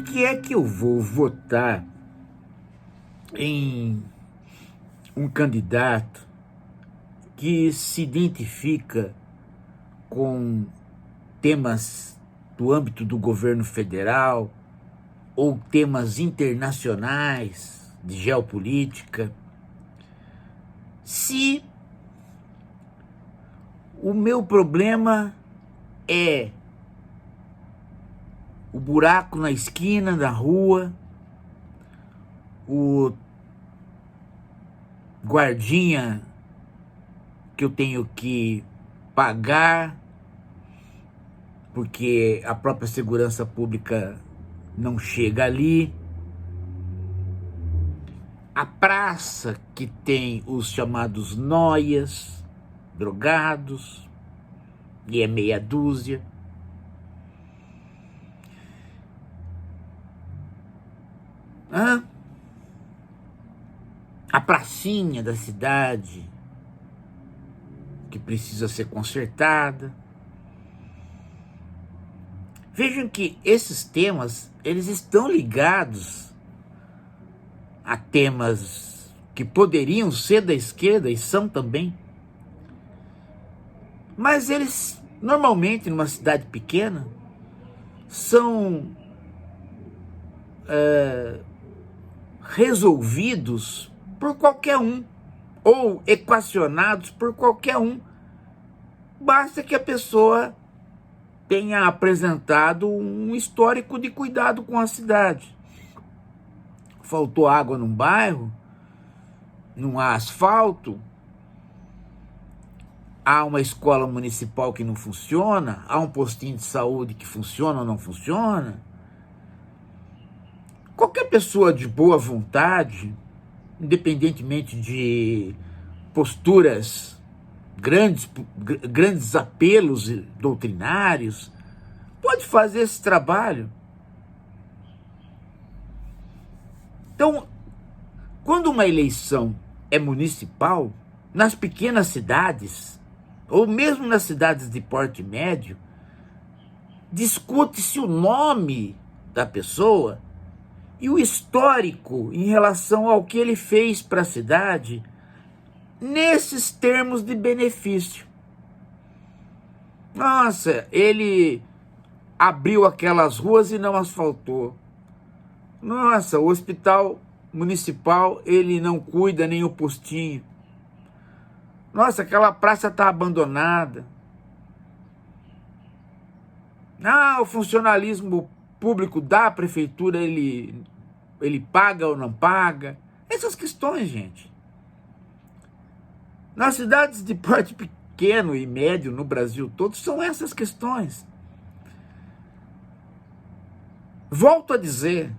que é que eu vou votar em um candidato que se identifica com temas do âmbito do governo federal ou temas internacionais de geopolítica, se o meu problema é o buraco na esquina da rua, o guardinha que eu tenho que pagar porque a própria segurança pública não chega ali, a praça que tem os chamados noias, drogados, e é meia dúzia, a pracinha da cidade que precisa ser consertada. Vejam que esses temas, eles estão ligados a temas que poderiam ser da esquerda e são também. Mas eles, normalmente, numa cidade pequena, são resolvidos por qualquer um, ou equacionados por qualquer um. Basta que a pessoa tenha apresentado um histórico de cuidado com a cidade. Faltou água num bairro, não há asfalto, há uma escola municipal que não funciona, há um postinho de saúde que funciona ou não funciona. Qualquer pessoa de boa vontade, independentemente de posturas, grandes apelos doutrinários, pode fazer esse trabalho. Então, quando uma eleição é municipal, nas pequenas cidades, ou mesmo nas cidades de porte médio, discute-se o nome da pessoa e o histórico em relação ao que ele fez para a cidade, nesses termos de benefício. Nossa, ele abriu aquelas ruas e não asfaltou. Nossa, o hospital municipal, ele não cuida nem o postinho. Nossa, aquela praça está abandonada. O funcionalismo público da prefeitura, ele paga ou não paga? Essas questões, gente. Nas cidades de porte pequeno e médio no Brasil todo, são essas questões. Volto a dizer,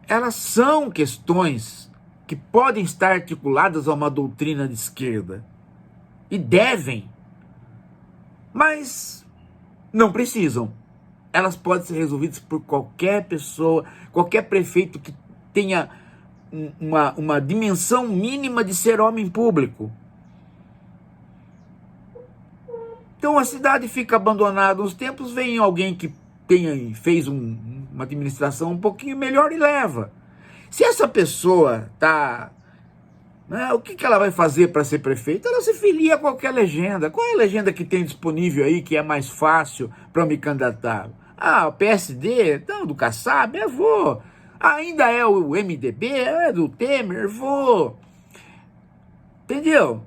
elas são questões que podem estar articuladas a uma doutrina de esquerda. E devem. Mas não precisam. Elas podem ser resolvidas por qualquer pessoa, qualquer prefeito que tenha uma dimensão mínima de ser homem público. Então a cidade fica abandonada uns tempos, vem alguém que fez uma administração um pouquinho melhor e leva. Se essa pessoa está... o que ela vai fazer para ser prefeita? Ela se filia a qualquer legenda. Qual é a legenda que tem disponível aí que é mais fácil para me candidatar? O PSD? Não, do Kassab? Eu vou. Ainda é o MDB? É do Temer? Vou. Entendeu?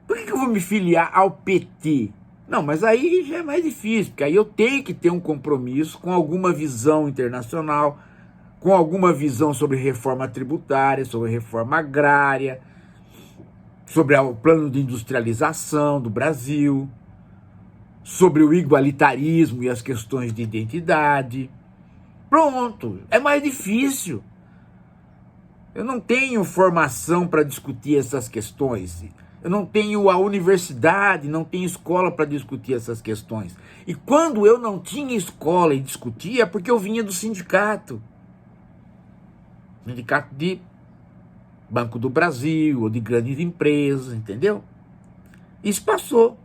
Por que eu vou me filiar ao PT? Não, mas aí já é mais difícil, porque aí eu tenho que ter um compromisso com alguma visão internacional, com alguma visão sobre reforma tributária, sobre reforma agrária, sobre o plano de industrialização do Brasil, sobre o igualitarismo e as questões de identidade. Pronto, é mais difícil. Eu não tenho formação para discutir essas questões. Eu não tenho a universidade, não tenho escola para discutir essas questões. E quando eu não tinha escola e discutia, é porque eu vinha do sindicato. Sindicato de Banco do Brasil, ou de grandes empresas, entendeu? Isso passou.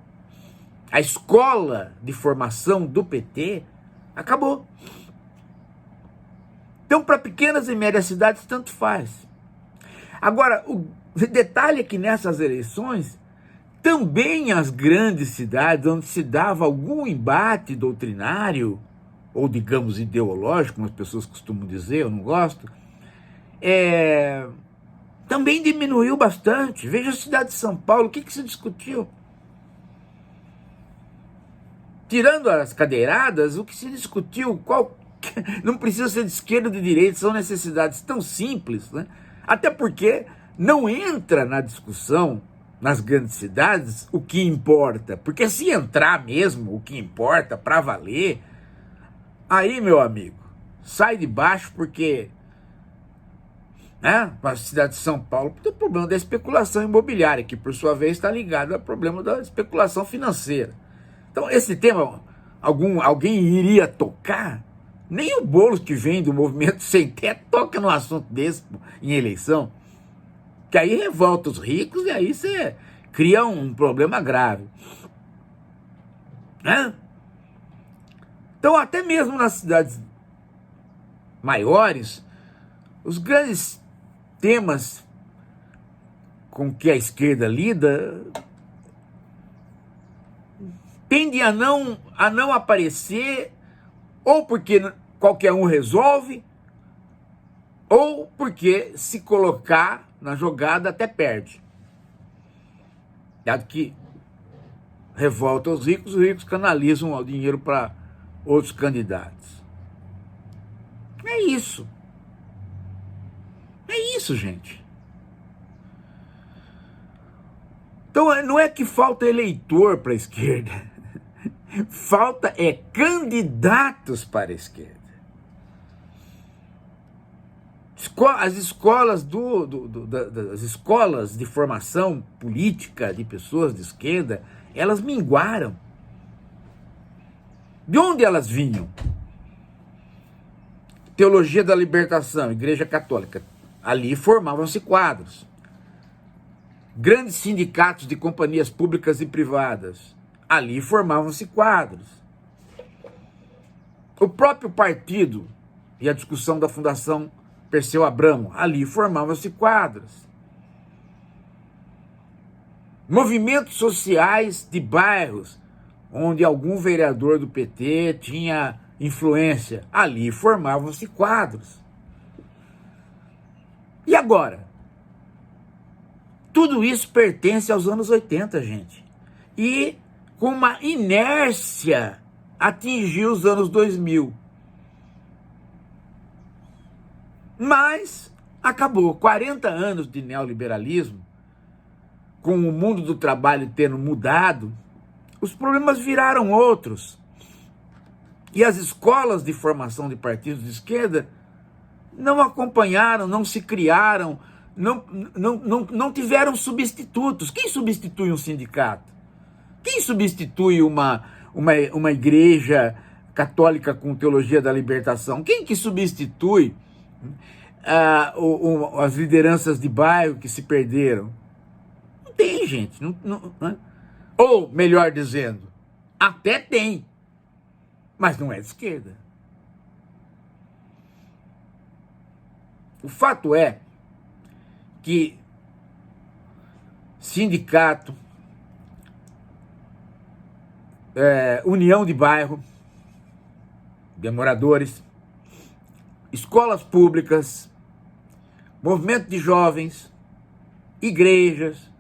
A escola de formação do PT Acabou. Então, para pequenas e médias cidades, tanto faz. Agora, o detalhe é que nessas eleições, também as grandes cidades, onde se dava algum embate doutrinário, ou digamos ideológico, como as pessoas costumam dizer, eu não gosto, também diminuiu bastante. Veja a cidade de São Paulo, o que se discutiu? Tirando as cadeiradas, o que se discutiu, não precisa ser de esquerda ou de direita, são necessidades tão simples, né? Até porque não entra na discussão, nas grandes cidades, o que importa. Porque se entrar mesmo o que importa para valer, aí, meu amigo, sai de baixo, porque a cidade de São Paulo tem o problema da especulação imobiliária, que por sua vez está ligado ao problema da especulação financeira. Então, esse tema, alguém iria tocar? Nem o Boulos, que vem do movimento sem teto, toca num assunto desse em eleição. Que aí revolta os ricos e aí você cria um problema grave. Então, até mesmo nas cidades maiores, os grandes temas com que a esquerda lida tendem a não aparecer, ou porque qualquer um resolve, ou porque se colocar na jogada até perde. Dado que revolta os ricos canalizam o dinheiro para outros candidatos. É isso. É isso, gente. Então não é que falta eleitor para a esquerda. Falta candidatos para a esquerda. As escolas das escolas de formação política de pessoas de esquerda, elas minguaram. De onde elas vinham? Teologia da Libertação, Igreja Católica. Ali formavam-se quadros. Grandes sindicatos de companhias públicas e privadas. Ali formavam-se quadros. O próprio partido e a discussão da Fundação Perseu Abramo, ali formavam-se quadros. Movimentos sociais de bairros, onde algum vereador do PT tinha influência, ali formavam-se quadros. E agora? Tudo isso pertence aos anos 80, gente. E com uma inércia atingiu os anos 2000. Mas acabou. 40 anos de neoliberalismo, com o mundo do trabalho tendo mudado, os problemas viraram outros. E as escolas de formação de partidos de esquerda não acompanharam, não se criaram, não tiveram substitutos. Quem substitui um sindicato? Quem substitui uma igreja católica com teologia da libertação? Quem que substitui as lideranças de bairro que se perderam? Não tem, gente. Não. Ou, melhor dizendo, até tem, mas não é de esquerda. O fato é que sindicato, união de bairro, de moradores, escolas públicas, movimento de jovens, igrejas,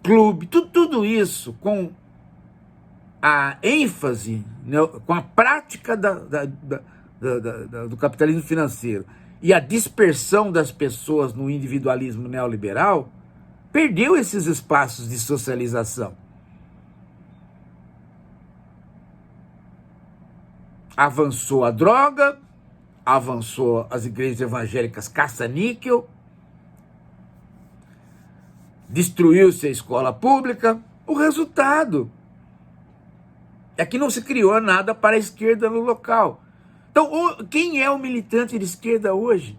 clube, tudo isso com a ênfase, né, com a prática do capitalismo financeiro e a dispersão das pessoas no individualismo neoliberal, perdeu esses espaços de socialização. Avançou a droga, avançou as igrejas evangélicas caça-níquel, destruiu-se a escola pública. O resultado é que não se criou nada para a esquerda no local. Então, quem é o militante de esquerda hoje?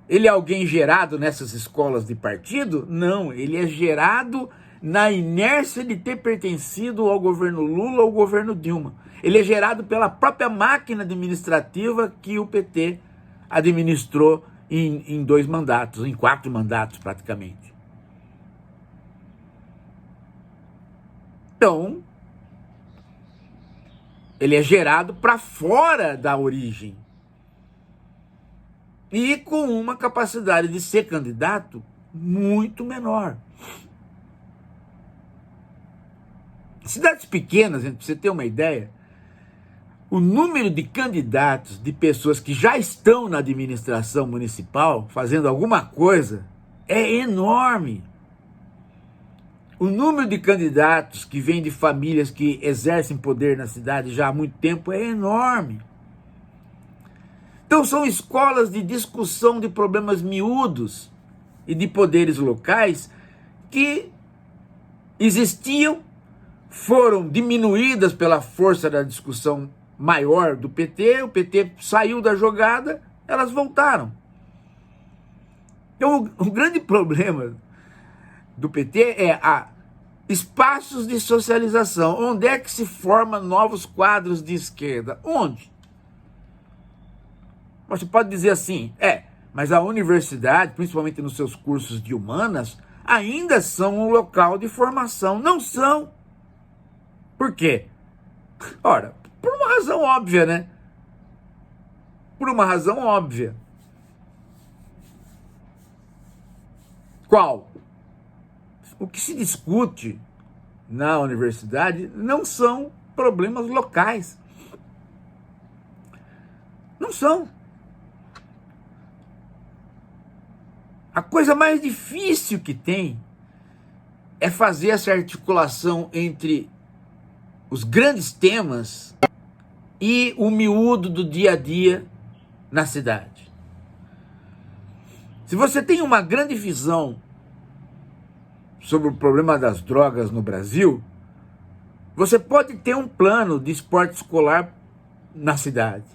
Ele é alguém gerado nessas escolas de partido? Não, ele é gerado na inércia de ter pertencido ao governo Lula ou ao governo Dilma. Ele é gerado pela própria máquina administrativa que o PT administrou em 2 mandatos, em 4 mandatos praticamente. Então, ele é gerado para fora da origem e com uma capacidade de ser candidato muito menor. Cidades pequenas, para você ter uma ideia, o número de candidatos, de pessoas que já estão na administração municipal fazendo alguma coisa, é enorme. O número de candidatos que vêm de famílias que exercem poder na cidade já há muito tempo é enorme. Então são escolas de discussão de problemas miúdos e de poderes locais que existiam, foram diminuídas pela força da discussão maior do PT, o PT saiu da jogada, elas voltaram. Então o grande problema do PT é espaços de socialização. Onde é que se formam novos quadros de esquerda? Onde? Você pode dizer assim, mas a universidade, principalmente nos seus cursos de humanas, ainda são um local de formação. Não são. Por quê? Ora, por uma razão óbvia, né? Por uma razão óbvia. Qual? O que se discute na universidade não são problemas locais. Não são. A coisa mais difícil que tem é fazer essa articulação entre os grandes temas e o miúdo do dia a dia na cidade. Se você tem uma grande visão sobre o problema das drogas no Brasil, você pode ter um plano de esporte escolar na cidade.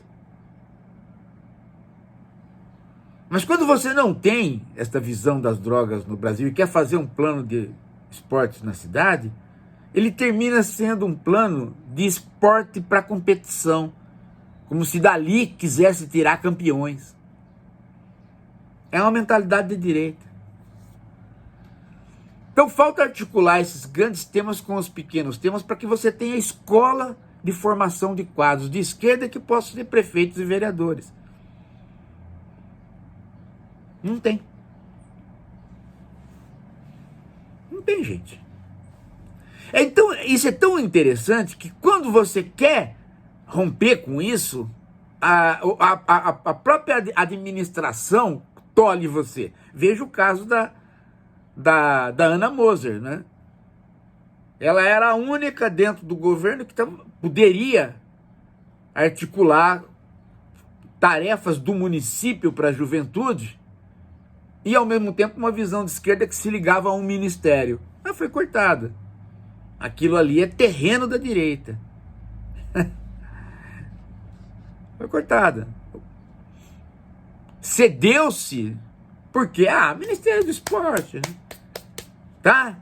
Mas quando você não tem esta visão das drogas no Brasil e quer fazer um plano de esportes na cidade, ele termina sendo um plano de esporte para competição, como se dali quisesse tirar campeões. É uma mentalidade de direita. Então falta articular esses grandes temas com os pequenos temas para que você tenha escola de formação de quadros de esquerda que possam ser prefeitos e vereadores. Não tem. Não tem, gente. Então, isso é tão interessante que quando você quer romper com isso, a própria administração tolhe você. Veja o caso da Ana Moser, né? Ela era a única dentro do governo que poderia articular tarefas do município para a juventude e, ao mesmo tempo, uma visão de esquerda que se ligava a um ministério. Ela foi cortada. Aquilo ali é terreno da direita. Foi cortada. Cedeu-se porque, Ministério do Esporte, tá?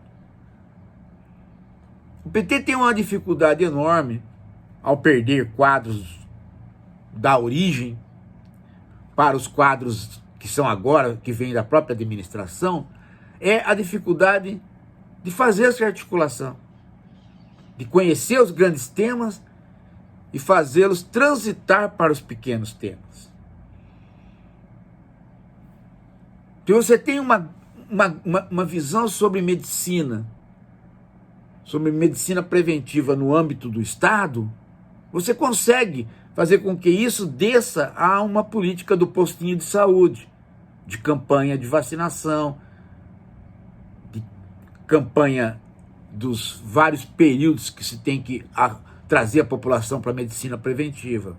O PT tem uma dificuldade enorme ao perder quadros da origem para os quadros que são agora, que vêm da própria administração, é a dificuldade de fazer essa articulação, de conhecer os grandes temas e fazê-los transitar para os pequenos temas. Se você tem uma visão sobre medicina preventiva no âmbito do Estado, você consegue fazer com que isso desça a uma política do postinho de saúde, de campanha de vacinação, de campanha dos vários períodos que se tem que trazer a população para a medicina preventiva.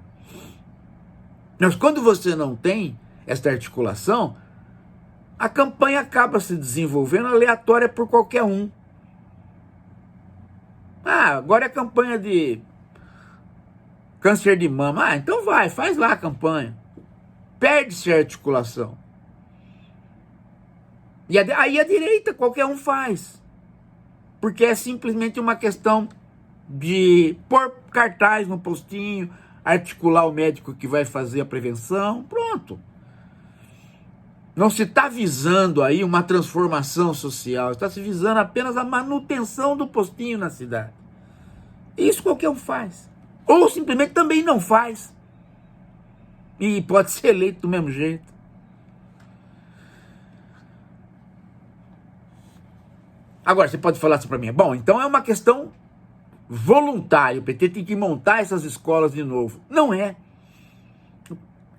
Mas quando você não tem esta articulação, a campanha acaba se desenvolvendo aleatória por qualquer um. Agora é campanha de câncer de mama. Então faz lá a campanha. Perde-se a articulação. E aí a direita, qualquer um faz. porque é simplesmente uma questão de pôr cartaz no postinho, articular o médico que vai fazer a prevenção, pronto. Não se está visando aí uma transformação social, está se visando apenas a manutenção do postinho na cidade. Isso qualquer um faz. Ou simplesmente também não faz. E pode ser eleito do mesmo jeito. Agora, você pode falar assim para mim, bom, então é uma questão voluntária, o PT tem que montar essas escolas de novo. Não é.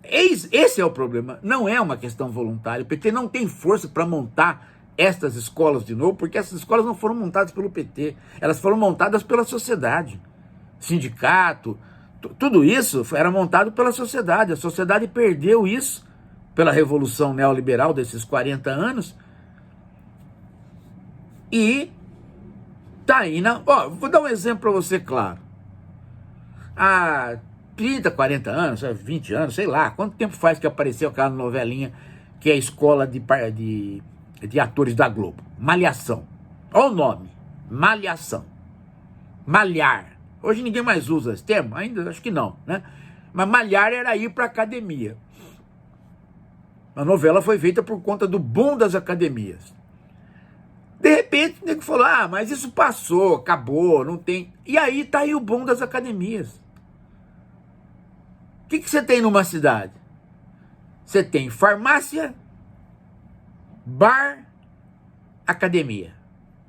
Esse é o problema, não é uma questão voluntária. O PT não tem força para montar estas escolas de novo, porque essas escolas não foram montadas pelo PT, elas foram montadas pela sociedade. Sindicato, tudo isso era montado pela sociedade. A sociedade perdeu isso pela revolução neoliberal desses 40 anos, e tá aí vou dar um exemplo para você, claro. Há 30, 40 anos, 20 anos, sei lá, quanto tempo faz que apareceu aquela novelinha que é a escola de atores da Globo? Malhação. Olha o nome, Malhação. Malhar. Hoje ninguém mais usa esse termo, ainda acho que não, né? Mas malhar era ir para academia. A novela foi feita por conta do boom das academias. De repente, o nego falou, mas isso passou, acabou, não tem... E aí tá aí o boom das academias. O que você tem numa cidade? Você tem farmácia, bar, academia,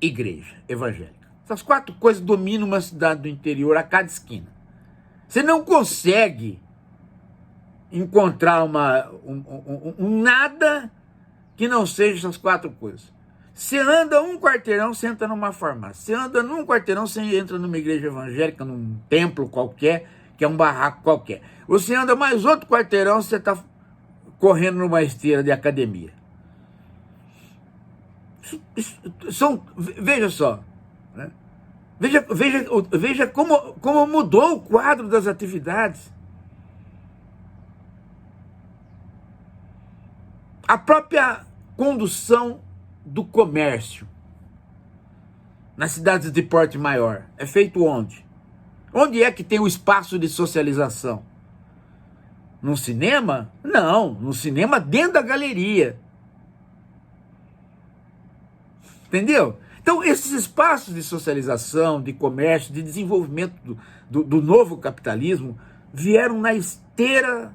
igreja evangélica. Essas 4 coisas dominam uma cidade do interior a cada esquina. Você não consegue encontrar um nada que não seja essas 4 coisas. Você anda um quarteirão, você entra numa farmácia. Você anda num quarteirão, você entra numa igreja evangélica, num templo qualquer, que é um barraco qualquer. Você anda mais outro quarteirão, você está correndo numa esteira de academia. Veja só, né? Veja como mudou o quadro das atividades. A própria condução do comércio nas cidades de porte maior é feito onde? Onde é que tem o espaço de socialização? No cinema? Não, no cinema dentro da galeria. Entendeu? Então, esses espaços de socialização, de comércio, de desenvolvimento do novo capitalismo vieram na esteira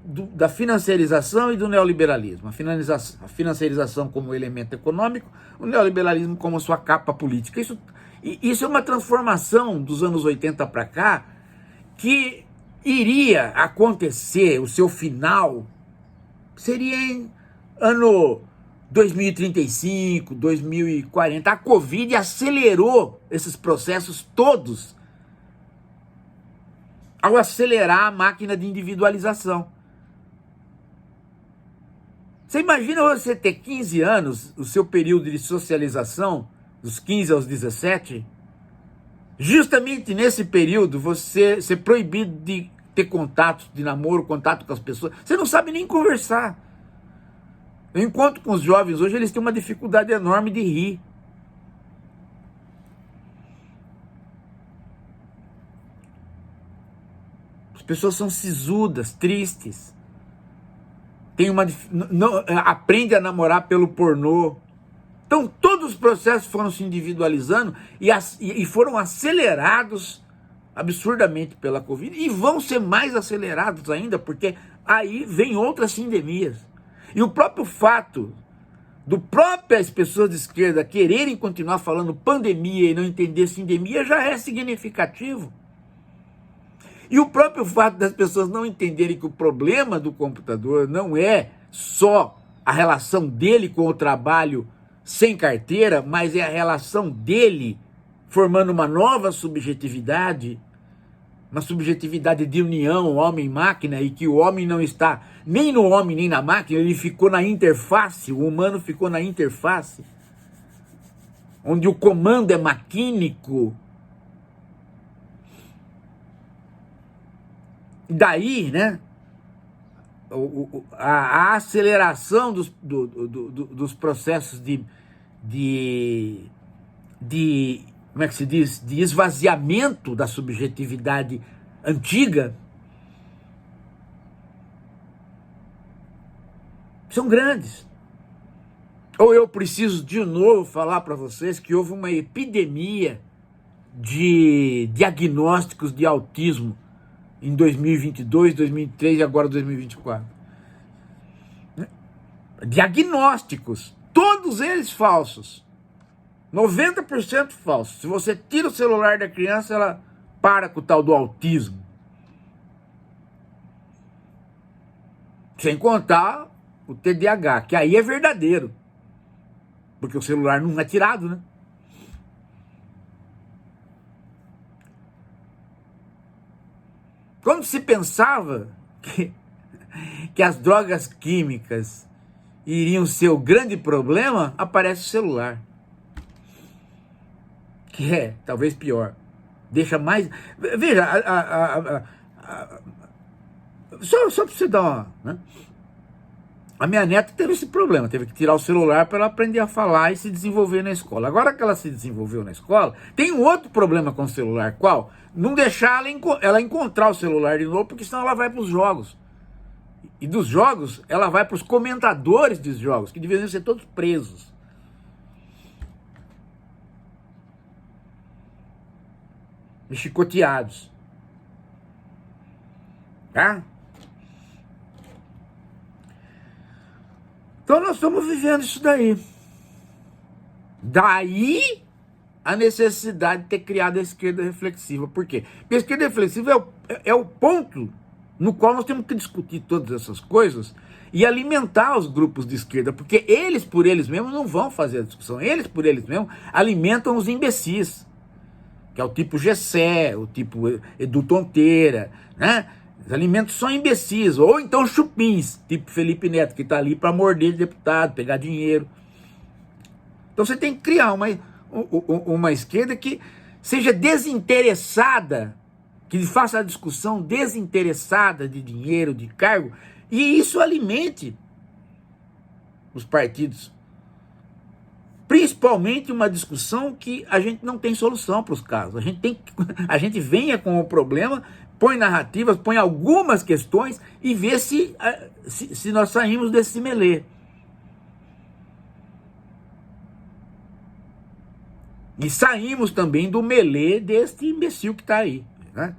da financiarização e do neoliberalismo. A financiarização como elemento econômico, o neoliberalismo como sua capa política. Isso é uma transformação dos anos 80 para cá que iria acontecer, o seu final seria em ano 2035, 2040. A Covid acelerou esses processos todos ao acelerar a máquina de individualização. Você imagina você ter 15 anos, o seu período de socialização, dos 15 aos 17, justamente nesse período você ser proibido de ter contato, de namoro, contato com as pessoas. Você não sabe nem conversar. Eu encontro com os jovens hoje, eles têm uma dificuldade enorme de rir. As pessoas são sisudas, tristes. Aprende a namorar pelo pornô. Então todos os processos foram se individualizando e foram acelerados absurdamente pela Covid, e vão ser mais acelerados ainda, porque aí vem outras sindemias. E o próprio fato do próprias pessoas de esquerda quererem continuar falando pandemia e não entender sindemia já é significativo. E o próprio fato das pessoas não entenderem que o problema do computador não é só a relação dele com o trabalho sem carteira, mas é a relação dele formando uma nova subjetividade, uma subjetividade de união homem-máquina, e que o homem não está nem no homem nem na máquina, ele ficou na interface, o humano ficou na interface, onde o comando é maquínico. Daí, né, a aceleração dos processos de como é que se diz, de esvaziamento da subjetividade antiga, são grandes. Ou eu preciso de novo falar para vocês que houve uma epidemia de diagnósticos de autismo em 2022, 2023 e agora 2024. Diagnósticos, todos eles falsos. 90% falsos. Se você tira o celular da criança, ela para com o tal do autismo. Sem contar o TDAH, que aí é verdadeiro. Porque o celular não é tirado, né? Quando se pensava que as drogas químicas iriam ser o grande problema, aparece o celular. Que é, talvez pior. Deixa mais... Veja, só para você dar uma... Né? A minha neta teve esse problema, teve que tirar o celular para ela aprender a falar e se desenvolver na escola. Agora que ela se desenvolveu na escola, tem um outro problema com o celular. Qual? Não deixar ela encontrar o celular de novo, porque senão ela vai para os jogos. E dos jogos, ela vai para os comentadores dos jogos, que deveriam ser todos presos. E chicoteados. Tá? Então nós estamos vivendo isso daí. Daí a necessidade de ter criado a esquerda reflexiva. Por quê? Porque a esquerda reflexiva é o ponto no qual nós temos que discutir todas essas coisas e alimentar os grupos de esquerda, porque eles por eles mesmos não vão fazer a discussão. Eles por eles mesmos alimentam os imbecis, que é o tipo Gessé, o tipo Edu Tonteira, né? Os alimentos são imbecis, ou então chupins, tipo Felipe Neto, que está ali para morder deputado, pegar dinheiro. Então você tem que criar uma esquerda que seja desinteressada, que faça a discussão desinteressada de dinheiro, de cargo, e isso alimente os partidos. Principalmente uma discussão que a gente não tem solução para os casos. A gente venha com o problema, põe narrativas, põe algumas questões e vê se nós saímos desse melê. E saímos também do melê deste imbecil que está aí, né?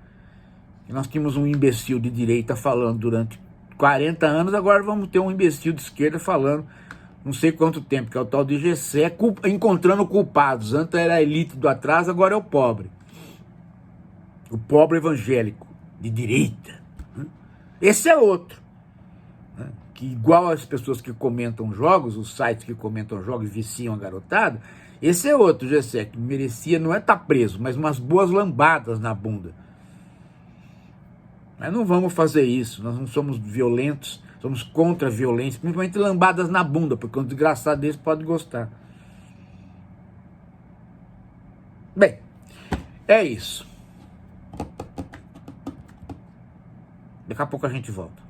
Nós tínhamos um imbecil de direita falando durante 40 anos, agora vamos ter um imbecil de esquerda falando não sei quanto tempo, que é o tal de Gessé, encontrando culpados. Antes era a elite do atraso, agora é o pobre. O pobre evangélico, de direita. Esse é outro. Que igual as pessoas que comentam jogos, os sites que comentam jogos e viciam a garotada, esse é outro Gessé, que merecia, não é estar preso, mas umas boas lambadas na bunda. Mas não vamos fazer isso, nós não somos violentos, somos contra a violência, principalmente lambadas na bunda, porque um desgraçado desse pode gostar. Bem, é isso. Daqui a pouco a gente volta.